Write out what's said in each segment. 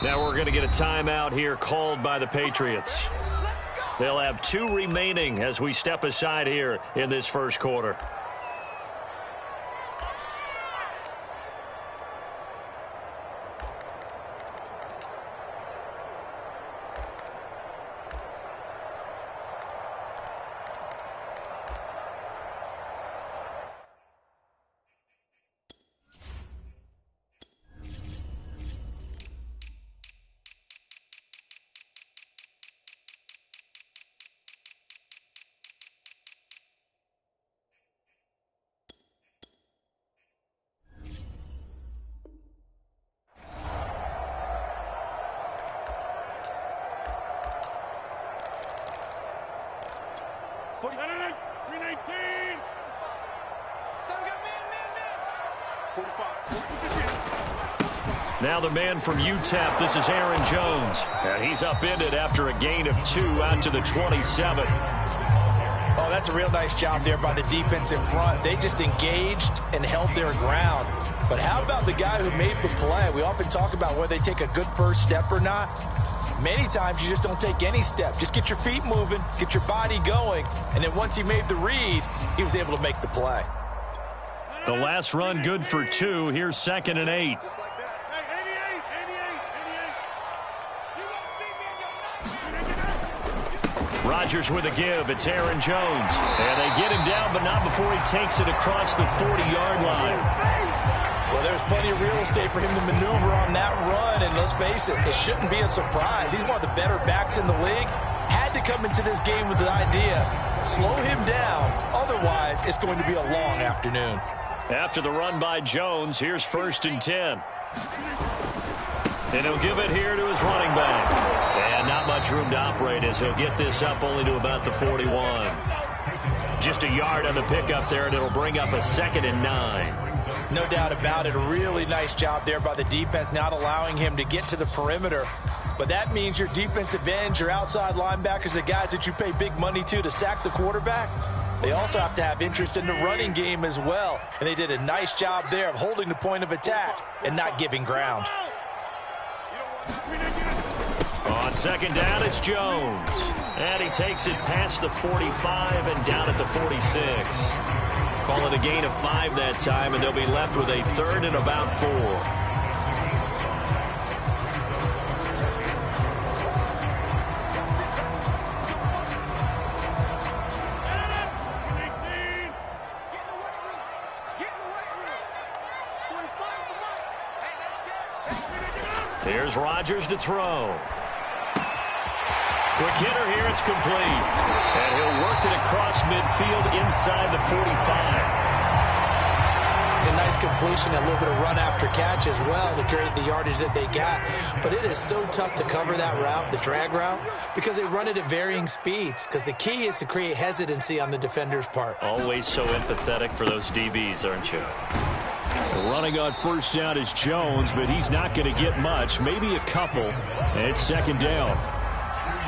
Now we're going to get a timeout here called by the Patriots. They'll have 2 remaining as we step aside here in this first quarter. Now the man from UTEP, this is Aaron Jones. And he's upended after a gain of 2 out to the 27. Oh, that's a real nice job there by the defense in front. They just engaged and held their ground. But how about the guy who made the play? We often talk about whether they take a good first step or not. Many times you just don't take any step. Just get your feet moving, get your body going, and then once he made the read, he was able to make the play. The last run good for 2. Here's 2nd and 8. Rodgers with a give. It's Aaron Jones. And they get him down, but not before he takes it across the 40-yard line. Well, there's plenty of real estate for him to maneuver on that run, and let's face it, it shouldn't be a surprise. He's one of the better backs in the league. Had to come into this game with the idea, slow him down, otherwise it's going to be a long afternoon. After the run by Jones, here's 1st and 10. And he'll give it here to his running back. And not much room to operate as he'll get this up only to about the 41. Just a yard on the pickup there, and it'll bring up a 2nd and 9. No doubt about it. A really nice job there by the defense, not allowing him to get to the perimeter. But that means your defensive ends, your outside linebackers, the guys that you pay big money to sack the quarterback, they also have to have interest in the running game as well. And they did a nice job there of holding the point of attack and not giving ground. On 2nd down, it's Jones. And he takes it past the 45 and down at the 46. Call it a gain of 5 that time, and they'll be left with a 3rd and about 4. Here's Rodgers to throw. Quick hitter here, it's complete. And he'll work it across midfield inside the 45. It's a nice completion, a little bit of run after catch as well to create the yardage that they got. But it is so tough to cover that route, the drag route, because they run it at varying speeds. Because the key is to create hesitancy on the defender's part. Always so empathetic for those DBs, aren't you? Running on 1st down is Jones, but he's not going to get much, maybe a couple. And it's 2nd down.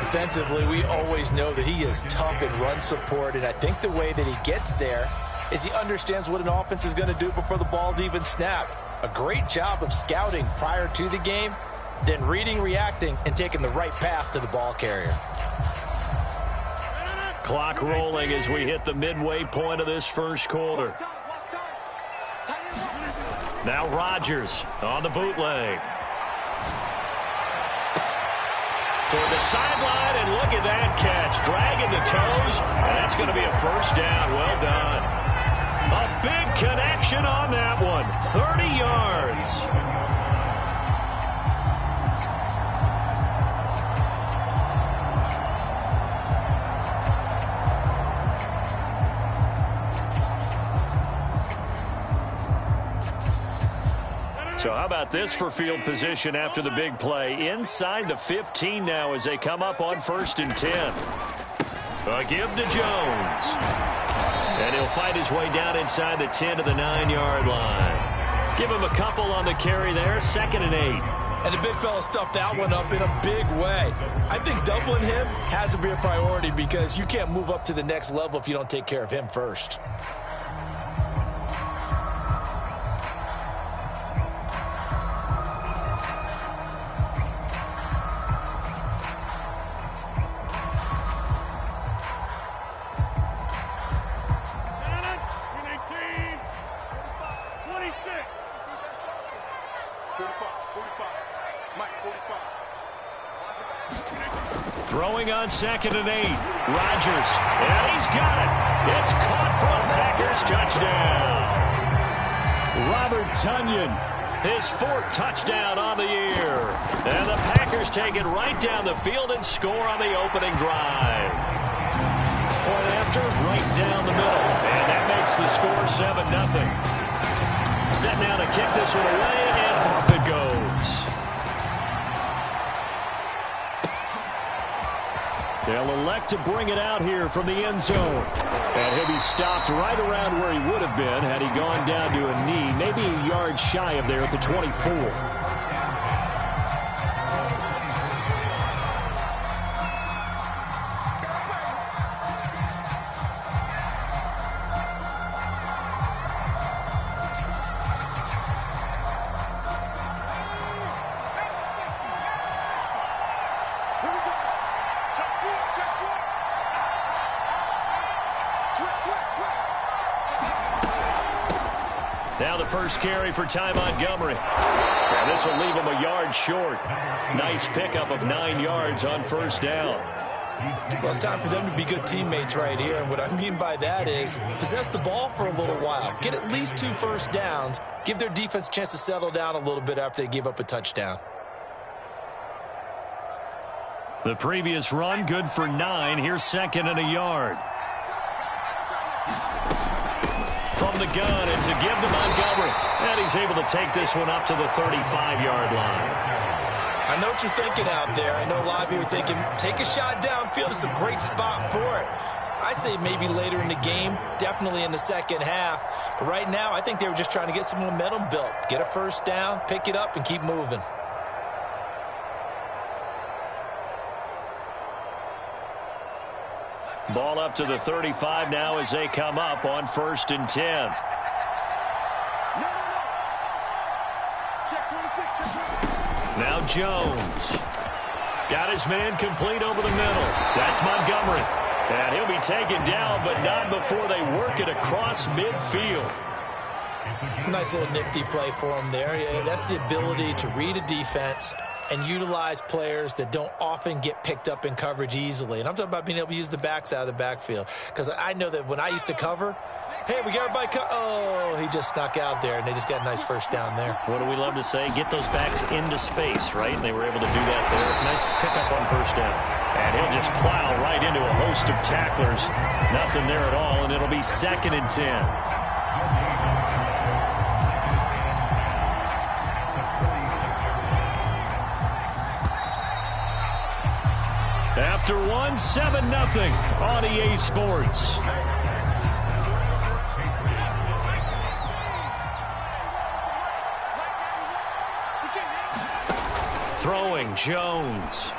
Defensively, we always know that he is tough in run support, and I think the way that he gets there is he understands what an offense is going to do before the ball's even snapped. A great job of scouting prior to the game, then reading, reacting, and taking the right path to the ball carrier. Clock rolling as we hit the midway point of this first quarter. Now Rodgers on the bootleg. Toward the sideline, and look at that catch. Dragging the toes, and that's going to be a 1st down. Well done. A big connection on that one. 30 yards. So how about this for field position after the big play? Inside the 15 now as they come up on 1st and 10. A give to Jones. And he'll fight his way down inside the 10 to the 9-yard line. Give him a couple on the carry there. 2nd and 8. And the big fella stuffed that one up in a big way. I think doubling him has to be a priority because you can't move up to the next level if you don't take care of him first. Throwing on 2nd and 8. Rodgers. And he's got it. It's caught for a Packers touchdown. Robert Tonyan, his 4th touchdown on the year. And the Packers take it right down the field and score on the opening drive. Point after, right down the middle. And that makes the score 7-0. Set now to kick this one away, and off it goes. They'll elect to bring it out here from the end zone. And he'll be stopped right around where he would have been had he gone down to a knee, maybe a yard shy of there at the 24. Now the first carry for Ty Montgomery. And this will leave him a yard short. Nice pickup of 9 yards on first down. Well, it's time for them to be good teammates right here. And what I mean by that is possess the ball for a little while. Get at least 2 first downs. Give their defense a chance to settle down a little bit after they give up a touchdown. The previous run, good for 9. Here's 2nd and a yard. From the gun, it's a give to Montgomery. And he's able to take this one up to the 35-yard line. I know what you're thinking out there. I know a lot of you are thinking, take a shot downfield. It's a great spot for it. I'd say maybe later in the game, definitely in the second half. But right now, I think they were just trying to get some momentum built. Get a first down, pick it up, and keep moving. Ball up to the 35 now as they come up on 1st and 10. Now Jones. Got his man complete over the middle. That's Montgomery. And he'll be taken down, but not before they work it across midfield. Nice little nifty play for him there. Yeah, that's the ability to read a defense and utilize players that don't often get picked up in coverage easily. And I'm talking about being able to use the backs out of the backfield. Because I know that when I used to cover, hey, we got everybody oh, he just snuck out there, and they just got a nice first down there. What do we love to say? Get those backs into space, right? And they were able to do that there. Nice pickup on first down. And he'll just plow right into a host of tacklers. Nothing there at all, and it'll be 2nd and 10. After one, 7-0 on EA Sports. Throwing, Jones.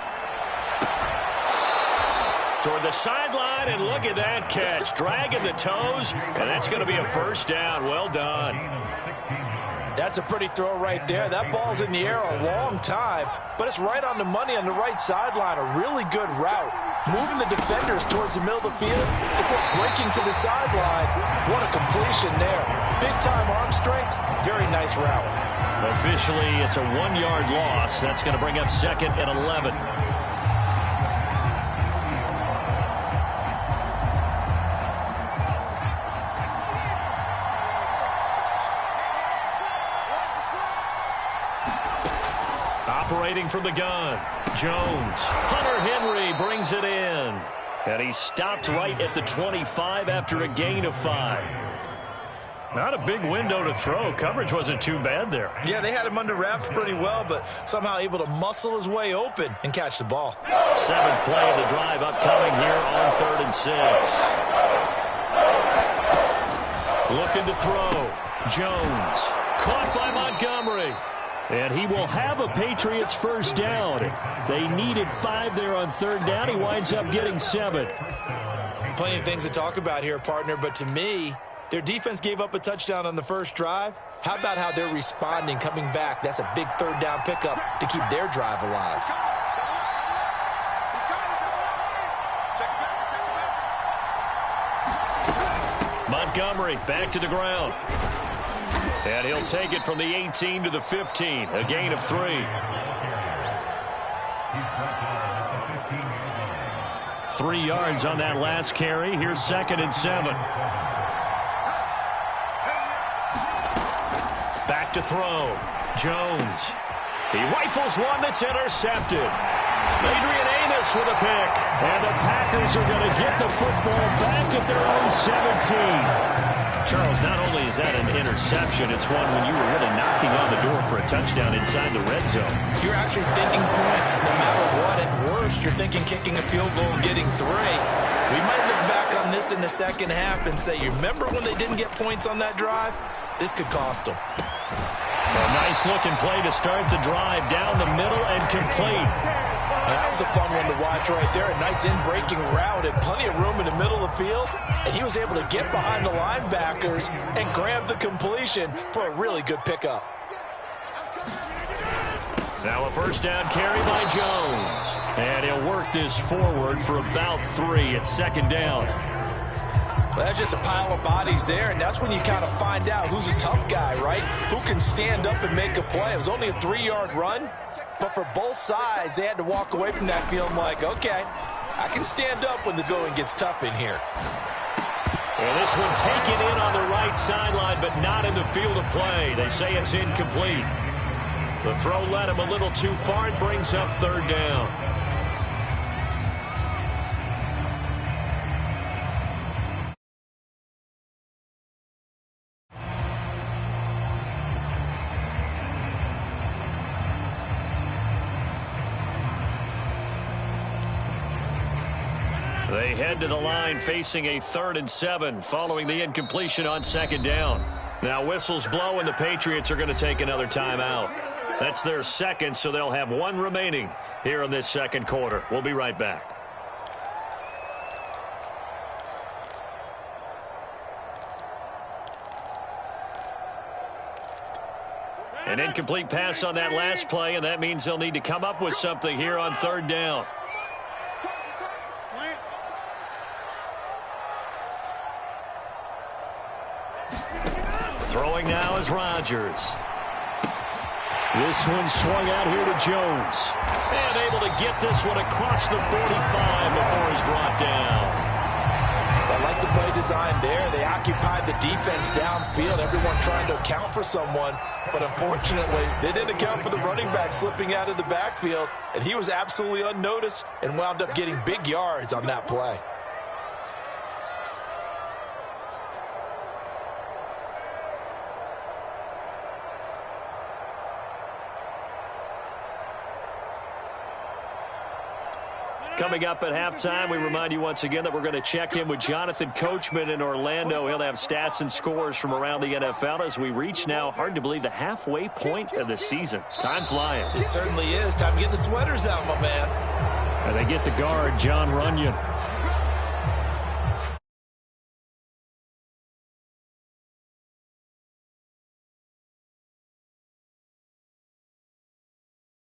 Toward the sideline, and look at that catch. Dragging the toes, and that's going to be a first down. Well done. That's a pretty throw right there. That ball's in the air a long time, but it's right on the money on the right sideline. A really good route. Moving the defenders towards the middle of the field before breaking to the sideline. What a completion there. Big-time arm strength. Very nice route. Officially, it's a 1-yard loss. That's going to bring up 2nd and 11. Operating from the gun, Jones. Hunter Henry brings it in. And he stopped right at the 25 after a gain of 5. Not a big window to throw. Coverage wasn't too bad there. Yeah, they had him under wraps pretty well, but somehow able to muscle his way open and catch the ball. 7th play of the drive upcoming here on 3rd and 6. Looking to throw. Jones. Caught by Montgomery. And he will have a Patriots first down. They needed 5 there on 3rd down. He winds up getting 7. Plenty of things to talk about here, partner, but to me, their defense gave up a touchdown on the first drive. How about how they're responding, coming back? That's a big 3rd down pickup to keep their drive alive. Montgomery back to the ground. And he'll take it from the 18 to the 15. A gain of 3. 3 yards on that last carry. Here's 2nd and 7. Back to throw. Jones. He rifles one that's intercepted. Adrian Amos with a pick. And the Packers are going to get the football back at their own 17. Charles, not only is that an interception, it's one when you were really knocking on the door for a touchdown inside the red zone. You're actually thinking points no matter what. At worst, you're thinking kicking a field goal and getting 3. We might look back on this in the second half and say, you remember when they didn't get points on that drive? This could cost them. A nice-looking play to start the drive down the middle and complete. That was a fun one to watch right there. A nice in-breaking route and plenty of room in the middle of the field. And he was able to get behind the linebackers and grab the completion for a really good pickup. Now a first down carry by Jones. And he'll work this forward for about 3 at 2nd down. Well, that's just a pile of bodies there, and that's when you kind of find out who's a tough guy, right? Who can stand up and make a play. It was only a 3-yard run, but for both sides, they had to walk away from that feeling like, okay, I can stand up when the going gets tough in here. Well, this one taken in on the right sideline, but not in the field of play. They say it's incomplete. The throw led him a little too far. It brings up 3rd down. They head to the line facing a 3rd and 7 following the incompletion on 2nd down. Now whistles blow and the Patriots are going to take another timeout. That's their 2nd, so they'll have 1 remaining here in this 2nd quarter. We'll be right back. An incomplete pass on that last play, and that means they'll need to come up with something here on 3rd down. Throwing now is Rodgers. This one swung out here to Jones. And able to get this one across the 45 before he's brought down. I like the play design there. They occupied the defense downfield. Everyone trying to account for someone. But unfortunately, they didn't account for the running back slipping out of the backfield. And he was absolutely unnoticed and wound up getting big yards on that play. Coming up at halftime, we remind you once again that we're going to check in with Jonathan Coachman in Orlando. He'll have stats and scores from around the NFL as we reach now, hard to believe, the halfway point of the season. Time flying. It certainly is. Time to get the sweaters out, my man. And they get the guard, John Runyon.